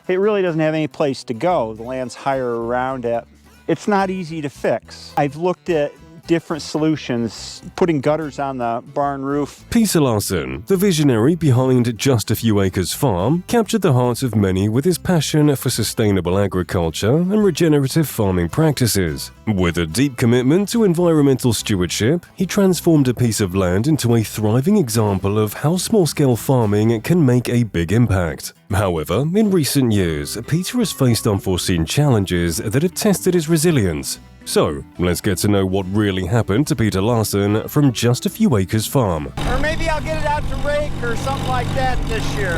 It really doesn't have any place to go. The land's higher around it. It's not easy to fix. I've looked at different solutions, putting gutters on the barn roof. Peter Larson, the visionary behind Just a Few Acres Farm, captured the hearts of many with his passion for sustainable agriculture and regenerative farming practices. With a deep commitment to environmental stewardship, he transformed a piece of land into a thriving example of how small-scale farming can make a big impact. However, in recent years, Peter has faced unforeseen challenges that have tested his resilience. So, let's get to know what really happened to Peter Larson from Just a Few Acres Farm. Or maybe I'll get it out to rake or something like that this year.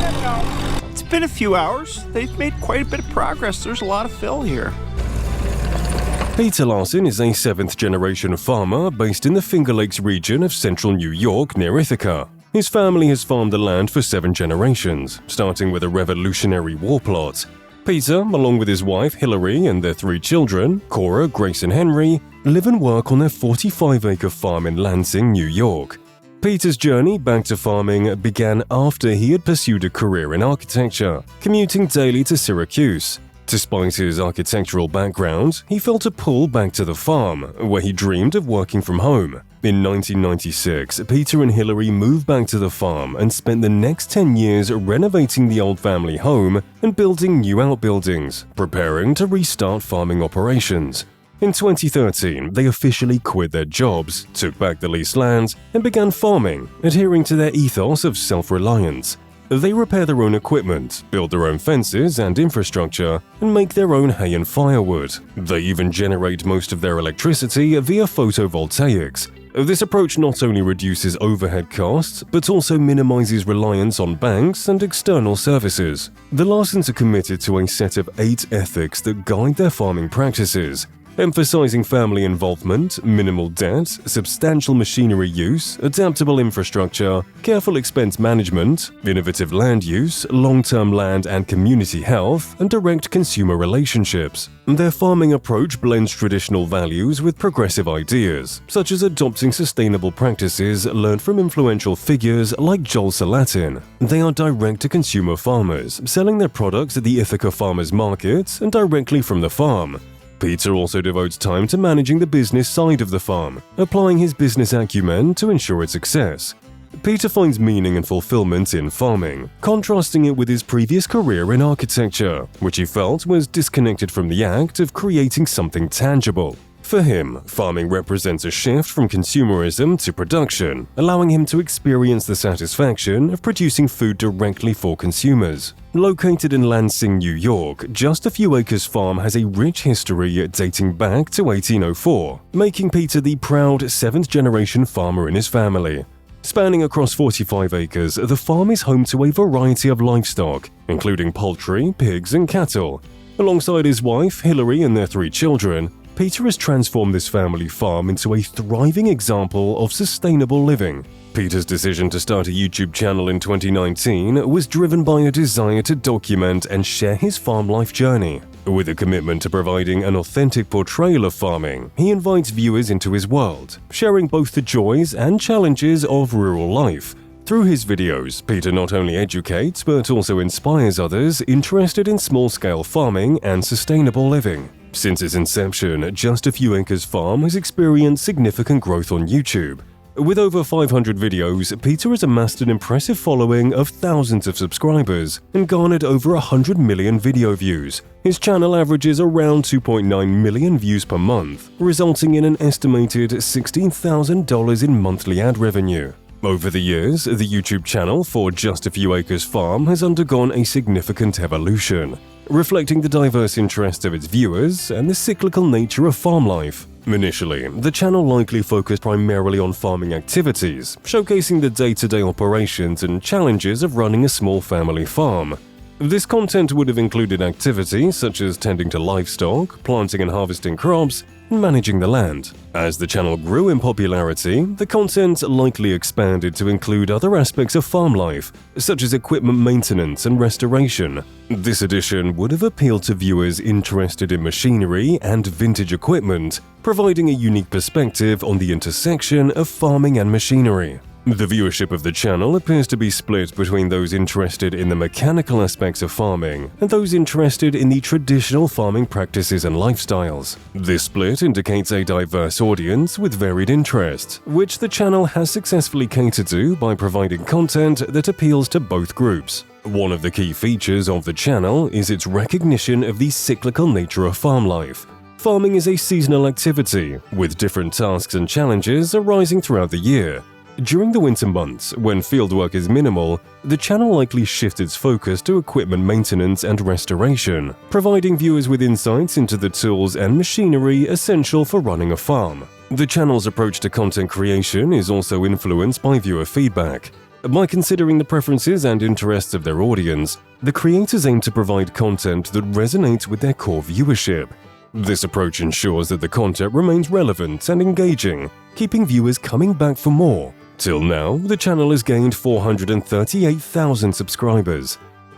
Never know. It's been a few hours. They've made quite a bit of progress. There's a lot of fill here. Peter Larson is a seventh-generation farmer based in the Finger Lakes region of central New York near Ithaca. His family has farmed the land for 7 generations, starting with a Revolutionary War plot. Peter, along with his wife Hillary and their 3 children, Cora, Grace and Henry, live and work on their 45-acre farm in Lansing, New York. Peter's journey back to farming began after he had pursued a career in architecture, commuting daily to Syracuse. Despite his architectural background, he felt a pull back to the farm, where he dreamed of working from home. In 1996, Peter and Hillary moved back to the farm and spent the next 10 years renovating the old family home and building new outbuildings, preparing to restart farming operations. In 2013, they officially quit their jobs, took back the leased land, and began farming, adhering to their ethos of self-reliance. They repair their own equipment, build their own fences and infrastructure, and make their own hay and firewood. They even generate most of their electricity via photovoltaics. This approach not only reduces overhead costs, but also minimizes reliance on banks and external services. The Larsons are committed to a set of 8 ethics that guide their farming practices, emphasizing family involvement, minimal debt, substantial machinery use, adaptable infrastructure, careful expense management, innovative land use, long-term land and community health, and direct consumer relationships. Their farming approach blends traditional values with progressive ideas, such as adopting sustainable practices learned from influential figures like Joel Salatin. They are direct-to-consumer farmers, selling their products at the Ithaca Farmers Market and directly from the farm. Peter also devotes time to managing the business side of the farm, applying his business acumen to ensure its success. Peter finds meaning and fulfillment in farming, contrasting it with his previous career in architecture, which he felt was disconnected from the act of creating something tangible. For him, farming represents a shift from consumerism to production, allowing him to experience the satisfaction of producing food directly for consumers. Located in Lansing, New York, Just a Few Acres Farm has a rich history dating back to 1804, making Peter the proud 7th-generation farmer in his family. Spanning across 45 acres, the farm is home to a variety of livestock, including poultry, pigs, and cattle. Alongside his wife, Hillary, and their 3 children, Peter has transformed this family farm into a thriving example of sustainable living. Peter's decision to start a YouTube channel in 2019 was driven by a desire to document and share his farm life journey. With a commitment to providing an authentic portrayal of farming, he invites viewers into his world, sharing both the joys and challenges of rural life. Through his videos, Peter not only educates but also inspires others interested in small-scale farming and sustainable living. Since its inception, Just a Few Acres Farm has experienced significant growth on YouTube. With over 500 videos, Peter has amassed an impressive following of thousands of subscribers and garnered over 100 million video views. His channel averages around 2.9 million views per month, resulting in an estimated $16,000 in monthly ad revenue. Over the years, the YouTube channel for Just a Few Acres Farm has undergone a significant evolution, reflecting the diverse interests of its viewers and the cyclical nature of farm life. Initially, the channel likely focused primarily on farming activities, showcasing the day-to-day operations and challenges of running a small family farm. This content would have included activities such as tending to livestock, planting and harvesting crops, and managing the land. As the channel grew in popularity, the content likely expanded to include other aspects of farm life, such as equipment maintenance and restoration. This addition would have appealed to viewers interested in machinery and vintage equipment, providing a unique perspective on the intersection of farming and machinery. The viewership of the channel appears to be split between those interested in the mechanical aspects of farming and those interested in the traditional farming practices and lifestyles. This split indicates a diverse audience with varied interests, which the channel has successfully catered to by providing content that appeals to both groups. One of the key features of the channel is its recognition of the cyclical nature of farm life. Farming is a seasonal activity, with different tasks and challenges arising throughout the year. During the winter months, when fieldwork is minimal, the channel likely shifts its focus to equipment maintenance and restoration, providing viewers with insights into the tools and machinery essential for running a farm. The channel's approach to content creation is also influenced by viewer feedback. By considering the preferences and interests of their audience, the creators aim to provide content that resonates with their core viewership. This approach ensures that the content remains relevant and engaging, keeping viewers coming back for more. Till now, the channel has gained 438,000 subscribers.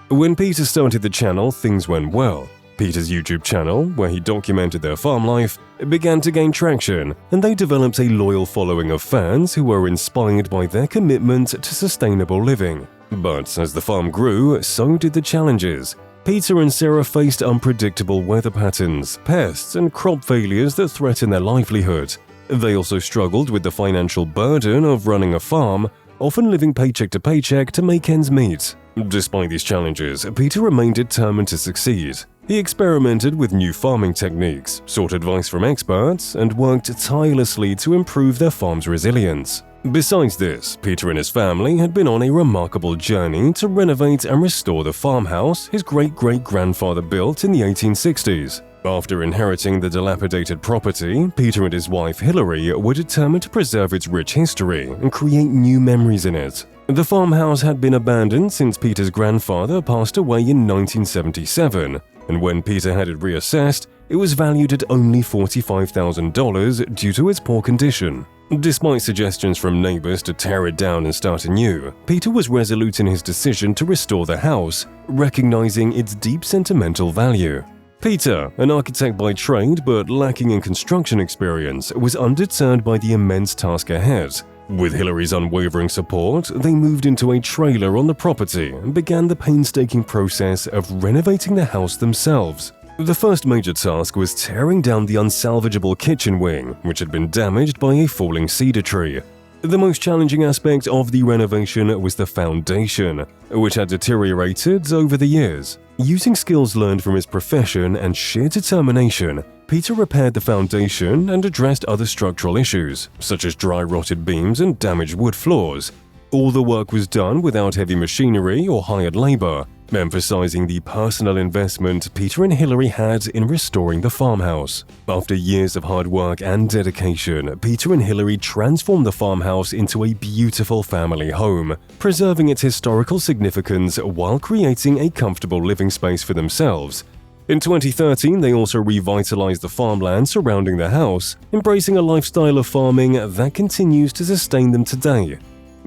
When Peter started the channel, things went well. Peter's YouTube channel, where he documented their farm life, began to gain traction, and they developed a loyal following of fans who were inspired by their commitment to sustainable living. But as the farm grew, so did the challenges. Peter and Sarah faced unpredictable weather patterns, pests, and crop failures that threatened their livelihood. They also struggled with the financial burden of running a farm, often living paycheck to paycheck to make ends meet. Despite these challenges, Peter remained determined to succeed. He experimented with new farming techniques, sought advice from experts, and worked tirelessly to improve their farm's resilience. Besides this, Peter and his family had been on a remarkable journey to renovate and restore the farmhouse his great-great-grandfather built in the 1860s. After inheriting the dilapidated property, Peter and his wife Hillary were determined to preserve its rich history and create new memories in it. The farmhouse had been abandoned since Peter's grandfather passed away in 1977, and when Peter had it reassessed, it was valued at only $45,000 due to its poor condition. Despite suggestions from neighbors to tear it down and start anew, Peter was resolute in his decision to restore the house, recognizing its deep sentimental value. Peter, an architect by trade but lacking in construction experience, was undeterred by the immense task ahead. With Hillary's unwavering support, they moved into a trailer on the property and began the painstaking process of renovating the house themselves. The first major task was tearing down the unsalvageable kitchen wing, which had been damaged by a falling cedar tree. The most challenging aspect of the renovation was the foundation, which had deteriorated over the years. Using skills learned from his profession and sheer determination, Peter repaired the foundation and addressed other structural issues, such as dry rotted beams and damaged wood floors. All the work was done without heavy machinery or hired labor, emphasizing the personal investment Peter and Hillary had in restoring the farmhouse. After years of hard work and dedication, Peter and Hillary transformed the farmhouse into a beautiful family home, preserving its historical significance while creating a comfortable living space for themselves. In 2013, they also revitalized the farmland surrounding the house, embracing a lifestyle of farming that continues to sustain them today.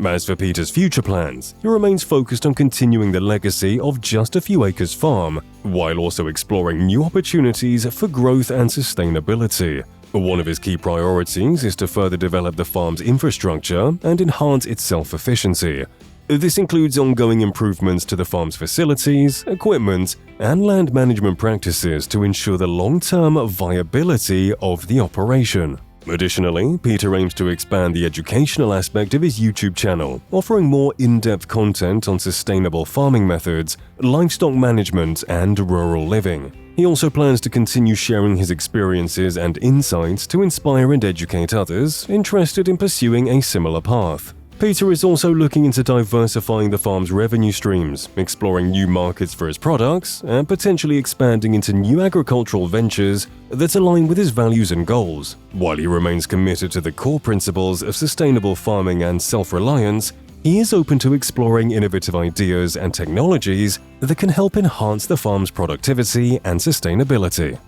As for Peter's future plans, he remains focused on continuing the legacy of Just a Few Acres Farm, while also exploring new opportunities for growth and sustainability. One of his key priorities is to further develop the farm's infrastructure and enhance its self-efficiency. This includes ongoing improvements to the farm's facilities, equipment, and land management practices to ensure the long-term viability of the operation. Additionally, Peter aims to expand the educational aspect of his YouTube channel, offering more in-depth content on sustainable farming methods, livestock management, and rural living. He also plans to continue sharing his experiences and insights to inspire and educate others interested in pursuing a similar path. Peter is also looking into diversifying the farm's revenue streams, exploring new markets for his products, and potentially expanding into new agricultural ventures that align with his values and goals. While he remains committed to the core principles of sustainable farming and self-reliance, he is open to exploring innovative ideas and technologies that can help enhance the farm's productivity and sustainability.